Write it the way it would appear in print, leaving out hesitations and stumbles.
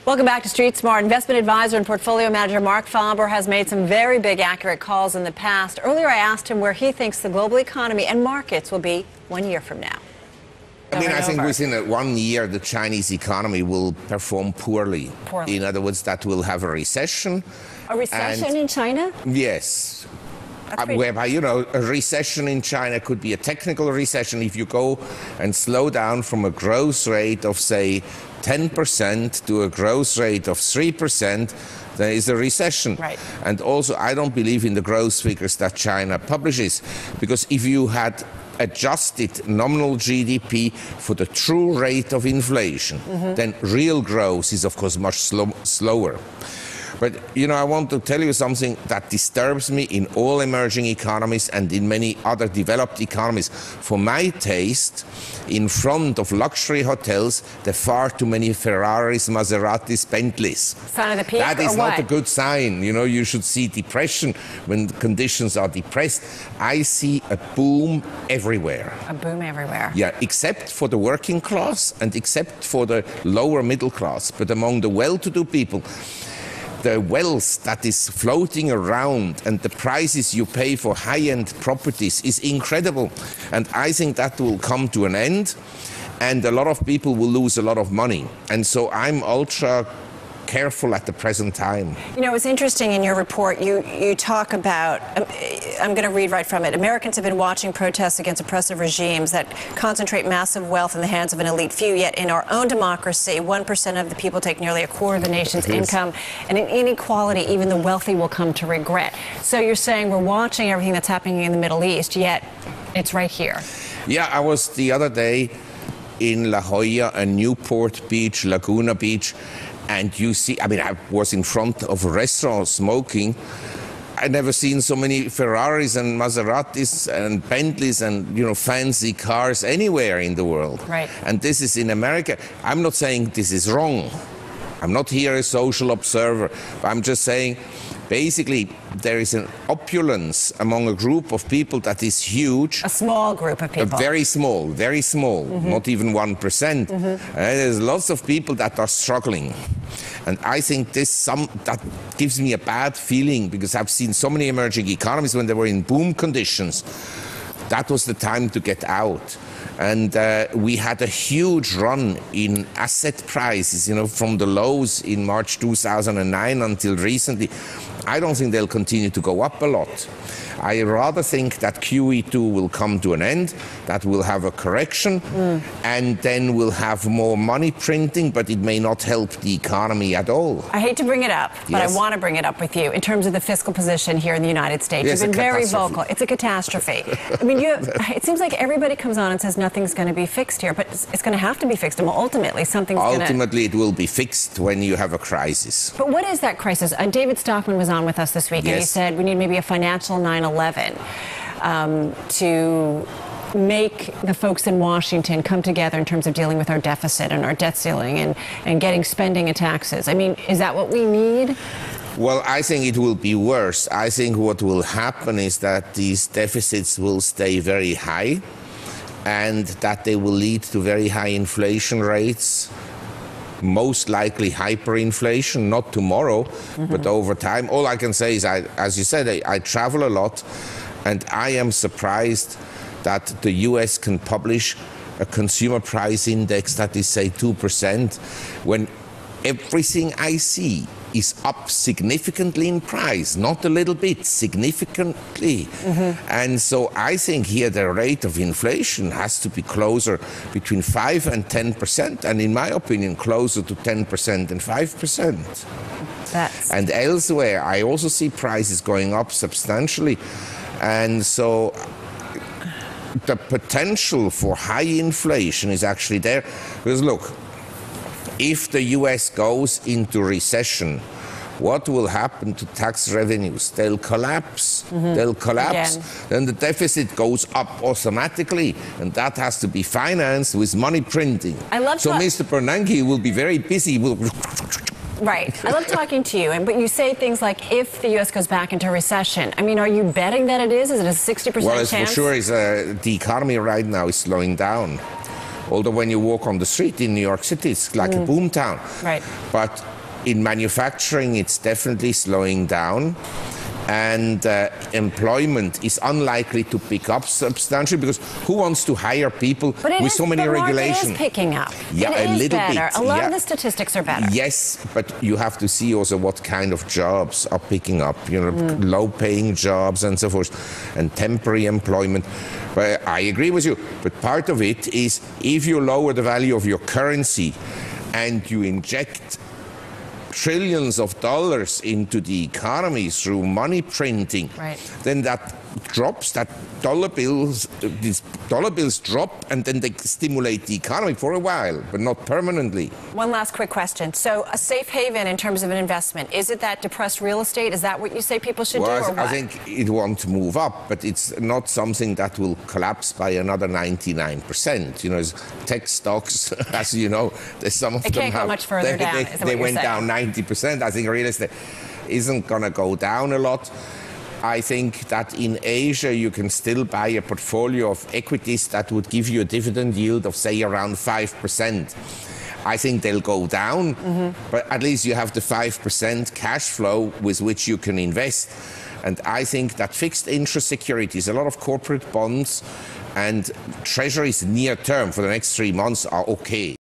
Welcome back to Street Smart. Investment advisor and portfolio manager Marc Faber has made some very big, accurate calls in the past. Earlier, I asked him where he thinks the global economy and markets will be 1 year from now. I think within 1 year, the Chinese economy will perform poorly. In other words, that will have a recession. A recession in China? Yes. Whereby, a recession in China could be a technical recession. If you go and slow down from a growth rate of, say, 10% to a growth rate of 3%, there is a recession. Right. And also, I don't believe in the growth figures that China publishes, because if you had adjusted nominal GDP for the true rate of inflation, then real growth is, of course, much slower. But, I want to tell you something that disturbs me in all emerging economies and in many other developed economies. For my taste, in front of luxury hotels, there are far too many Ferraris, Maseratis, Bentleys. Sign of the peak, that is or not what? a good sign. You should see depression when conditions are depressed. I see a boom everywhere. A boom everywhere. Yeah, except for the working class and except for the lower middle class. But among the well-to-do people, the wealth that is floating around and the prices you pay for high-end properties is incredible. And I think that will come to an end, and a lot of people will lose a lot of money. And so I'm ultra careful at the present time. It's interesting in your report, you talk about, I'm going to read right from it, Americans have been watching protests against oppressive regimes that concentrate massive wealth in the hands of an elite few, yet in our own democracy, 1% of the people take nearly a quarter of the nation's income, and in inequality, even the wealthy will come to regret. So you're saying we're watching everything that's happening in the Middle East, yet it's right here. Yeah, I was the other day in La Jolla and Newport Beach, Laguna Beach, and you see, I was in front of a restaurant smoking. I'd never seen so many Ferraris and Maseratis and Bentleys and, fancy cars anywhere in the world. Right. And this is in America. I'm not saying this is wrong. I'm not here a social observer. I'm just saying, basically, there is an opulence among a group of people that is huge. A small group of people. Very small, not even 1%. There's lots of people that are struggling. And I think that gives me a bad feeling, because I've seen so many emerging economies when they were in boom conditions. That was the time to get out. And we had a huge run in asset prices, from the lows in March 2009 until recently. I don't think they'll continue to go up a lot. I rather think that QE2 will come to an end, that we'll have a correction, and then we'll have more money printing, but it may not help the economy at all. I hate to bring it up, but Yes. I want to bring it up with you in terms of the fiscal position here in the United States. Yes, You've been very catastrophe. vocal. It's a catastrophe. It seems like everybody comes on and says nothing's going to be fixed here, but it's going to have to be fixed. And ultimately, Ultimately, it will be fixed when you have a crisis. But what is that crisis? David Stockman was on with us this week, and he Yes. said we need maybe a financial 9/11 to make the folks in Washington come together in terms of dealing with our deficit and our debt ceiling and getting spending and taxes. Is that what we need? Well, I think it will be worse. I think what will happen is that these deficits will stay very high, and that they will lead to very high inflation rates. Most likely hyperinflation, not tomorrow, but over time. All I can say is, as you said, I travel a lot, and I am surprised that the US can publish a consumer price index that is, say, 2%, when everything I see is up significantly in price, not a little bit, significantly. And so I think here the rate of inflation has to be closer between 5 and 10%, and in my opinion, closer to 10% and 5%. And elsewhere, I also see prices going up substantially. And so the potential for high inflation is actually there. Because look, if the US goes into recession, what will happen to tax revenues? They'll collapse. They'll collapse. Again. Then the deficit goes up automatically, and that has to be financed with money printing. So Mr. Bernanke will be very busy. Right. I love talking to you, but you say things like, if the U.S. goes back into recession. Are you betting that it is? Is it a 60% chance? Well, it's for sure the economy right now is slowing down. Although when you walk on the street in New York City, it's like a boom town. Right. But in manufacturing, it's definitely slowing down. And employment is unlikely to pick up substantially because who wants to hire people with so many regulations? It is picking up. Yeah, it a is little better. bit. A lot of the statistics are better. Yes, but you have to see also what kind of jobs are picking up. You know, low-paying jobs and so forth, and temporary employment. But I agree with you. But part of it is if you lower the value of your currency and you inject trillions of dollars into the economy through money printing, then that drops, these dollar bills drop, and then they stimulate the economy for a while, but not permanently. One last quick question. So a safe haven in terms of an investment, is it that depressed real estate? Is that what you say people should do, or what? I think it won't move up, but it's not something that will collapse by another 99%. You know, tech stocks, as you know, there's some of them can't go much further down, they went down 90%. I think real estate isn't going to go down a lot. I think that in Asia you can still buy a portfolio of equities that would give you a dividend yield of, say, around 5%. I think they'll go down, but at least you have the 5% cash flow with which you can invest. And I think that fixed interest securities, a lot of corporate bonds and treasuries near term for the next 3 months are okay.